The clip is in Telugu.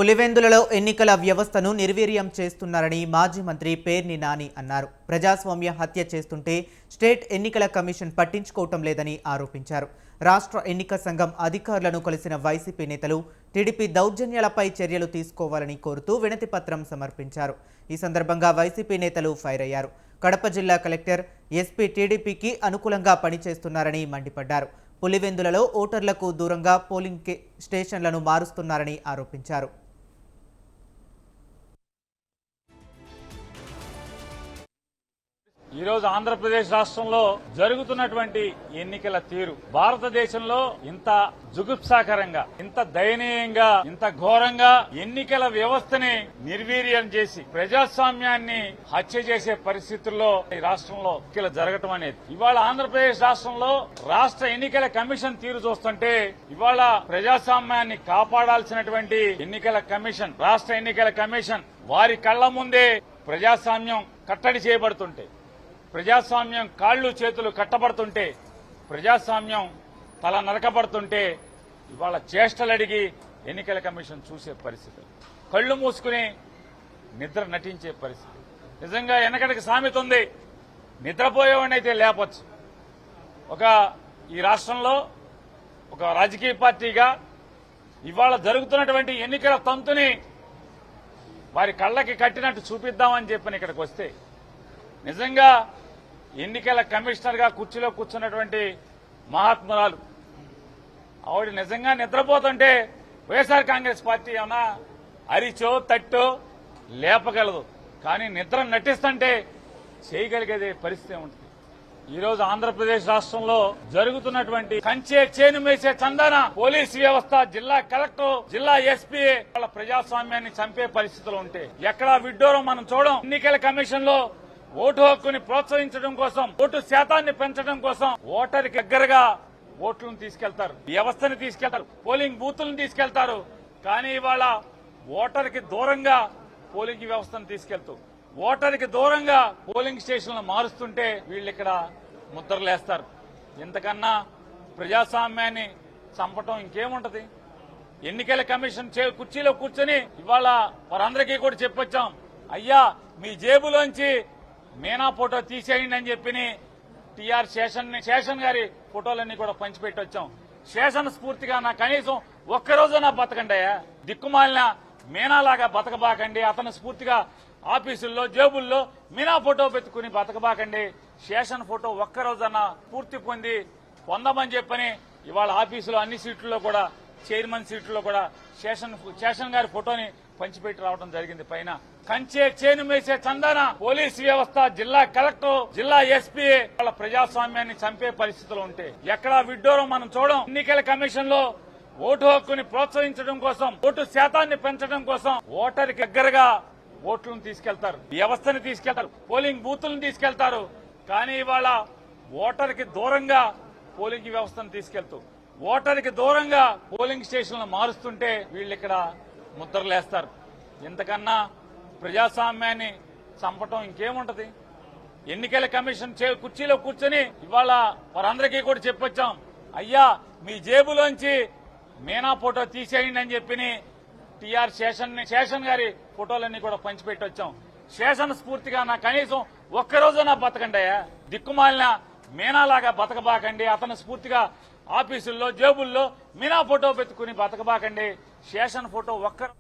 పులివెందులలో ఎన్నికల వ్యవస్థను నిర్వీర్యం చేస్తున్నారని మాజీ మంత్రి పేర్ని నాని అన్నారు. ప్రజాస్వామ్య హత్య చేస్తుంటే స్టేట్ ఎన్నికల కమిషన్ పట్టించుకోవటం లేదని ఆరోపించారు. రాష్ట్ర ఎన్నిక సంఘం అధికారులను కలిసిన వైసీపీ నేతలు టీడీపీ దౌర్జన్యాలపై చర్యలు తీసుకోవాలని కోరుతూ వినతి పత్రం సమర్పించారు. ఈ సందర్భంగా వైసీపీ నేతలు ఫైర్ అయ్యారు. కడప జిల్లా కలెక్టర్, ఎస్పీ టీడీపీకి అనుకూలంగా పనిచేస్తున్నారని మండిపడ్డారు. పులివెందులలో ఓటర్లకు దూరంగా పోలింగ్ స్టేషన్లను మారుస్తున్నారని ఆరోపించారు. ఈరోజు ఆంధ్రప్రదేశ్ రాష్ట్రంలో జరుగుతున్నటువంటి ఎన్నికల తీరు భారతదేశంలో ఇంత జుగుప్సాకరంగా, ఇంత దయనీయంగా, ఇంత ఘోరంగా ఎన్నికల వ్యవస్థని నిర్వీర్యం చేసి ప్రజాస్వామ్యాన్ని హత్య చేసే పరిస్థితుల్లో ఈ రాష్ట్రంలో ఎన్నికలు జరగటం అనేది ఇవాళ ఆంధ్రప్రదేశ్ రాష్ట్రంలో రాష్ట్ర ఎన్నికల కమిషన్ తీరు చూస్తుంటే ఇవాళ ప్రజాస్వామ్యాన్ని కాపాడాల్సినటువంటి ఎన్నికల కమిషన్, రాష్ట్ర ఎన్నికల కమిషన్ వారి కళ్ల ముందే ప్రజాస్వామ్యం కట్టడి చేయబడుతుంటే, ప్రజాస్వామ్యం కాళ్లు చేతులు కట్టబడుతుంటే, ప్రజాస్వామ్యం తల నరకబడుతుంటే ఇవాళ చేష్టలడిగి ఎన్నికల కమిషన్ చూసే పరిస్థితి, కళ్లు మూసుకుని నిద్ర నటించే పరిస్థితి. నిజంగా వెనకటికి సామెత ఉంది, నిద్రపోయేవాడినైతే లేపొచ్చు. ఈ రాష్ట్రంలో ఒక రాజకీయ పార్టీగా ఇవాళ జరుగుతున్నటువంటి ఎన్నికల తంతుని వారి కళ్ళకి కట్టినట్టు చూపిద్దామని చెప్పని ఇక్కడికి వస్తే నిజంగా ఎన్నికల కమిషనర్ గా కుర్చీలో కూర్చున్నటువంటి మహాత్మురాలు ఆవిడ నిజంగా నిద్రపోతుంటే వైఎస్ఆర్ కాంగ్రెస్ పార్టీ ఏమన్నా అరిచో తట్టో లేపగలదు, కానీ నిద్ర నటిస్తుంటే చేయగలిగేదే పరిస్థితి ఉంటుంది. ఈరోజు ఆంధ్రప్రదేశ్ రాష్ట్రంలో జరుగుతున్నటువంటి కంచే చేను మేసే చందన పోలీస్ వ్యవస్థ, జిల్లా కలెక్టర్, జిల్లా ఎస్పీ వాళ్ళ ప్రజాస్వామ్యాన్ని చంపే పరిస్థితులు ఉంటే ఎక్కడా విడ్డూరం మనం చూడం. ఎన్నికల కమిషన్ లో ఓటు హక్కుని ప్రోత్సహించడం కోసం, ఓటు శాతాన్ని పెంచడం కోసం ఓటర్కి దగ్గరగా ఓట్లను తీసుకెళ్తారు, వ్యవస్థని తీసుకెళ్తారు, పోలింగ్ బూతులను తీసుకెళ్తారు. కానీ ఇవాళ ఓటర్కి దూరంగా పోలింగ్ వ్యవస్థను తీసుకెళ్తూ ఓటర్కి దూరంగా పోలింగ్ స్టేషన్లు మారుస్తుంటే వీళ్ళు ఇక్కడ ముద్రలేస్తారు. ఇంతకన్నా ప్రజాస్వామ్యాన్ని చంపటం ఇంకేముంటది? ఎన్నికల కమిషన్ కుర్చీలో కూర్చొని ఇవాళ వారందరికీ కూడా చెప్పొచ్చాం, అయ్యా మీ జేబులోంచి మీనా ఫోటో తీసేయండి అని చెప్పి టీఆర్ శేషన్ గారి ఫోటోలన్నీ కూడా పంచిపెట్టి వచ్చాం. శేషన్ స్ఫూర్తిగా నా కనీసం ఒక్కరోజు నా బతకండి అయ్యా, దిక్కుమాలిన మీనాలాగా బతకబాకండి, అతని స్ఫూర్తిగా ఆఫీసుల్లో జేబుల్లో మీనా ఫోటో పెట్టుకుని బతకబాకండి, శేషన్ ఫోటో ఒక్కరోజన్నా పూర్తి పొందమని చెప్పని ఇవాళ ఆఫీసులో అన్ని సీట్లలో కూడా, చైర్మన్ సీట్లలో కూడా శేషన్ గారి ఫోటోని పంచిపెట్టి రావడం జరిగింది. పైన కంచే చేను మేసే చందన పోలీస్ వ్యవస్థ, జిల్లా కలెక్టర్, జిల్లా ఎస్పీ వాళ్ళ ప్రజాస్వామ్యాన్ని చంపే పరిస్థితులు ఉంటే ఎక్కడా విడ్డూరం మనం చూడం. ఎన్నికల కమిషన్ లో ఓటు హక్కుని ప్రోత్సహించడం కోసం, ఓటు శాతాన్ని పెంచడం కోసం ఓటర్కి దగ్గరగా ఓట్లను తీసుకెళ్తారు, వ్యవస్థని తీసుకెళ్తారు, పోలింగ్ బూతులను తీసుకెళ్తారు. కానీ ఇవాళ ఓటర్కి దూరంగా పోలింగ్ వ్యవస్థను తీసుకెళ్తూ ఓటర్కి దూరంగా పోలింగ్ స్టేషన్లు మారుస్తుంటే వీళ్ళు ఇక్కడ ముద్రలేస్తారు. ఇంతకన్నా ప్రజాస్వామ్యాన్ని చంపటం ఇంకేముంటది? ఎన్నికల కమిషన్ కుర్చీలో కూర్చొని ఇవాళ వారందరికీ కూడా చెప్పొచ్చాం, అయ్యా మీ జేబులోంచి మీనా ఫోటో తీసేయండి అని చెప్పి టీఆర్ శేషన్ గారి ఫోటోలన్నీ కూడా పంచిపెట్టి వచ్చాం. శేషన్ స్ఫూర్తిగా నా కనీసం ఒక్కరోజు నా బతకండి అయ్యా, దిక్కుమాలిన మీనాలాగా బతకబాకండి, అతని స్ఫూర్తిగా ఆఫీసుల్లో జేబుల్లో మీనా ఫోటో పెట్టుకుని బతకబాకండి, శేషన్ ఫోటో ఒక్క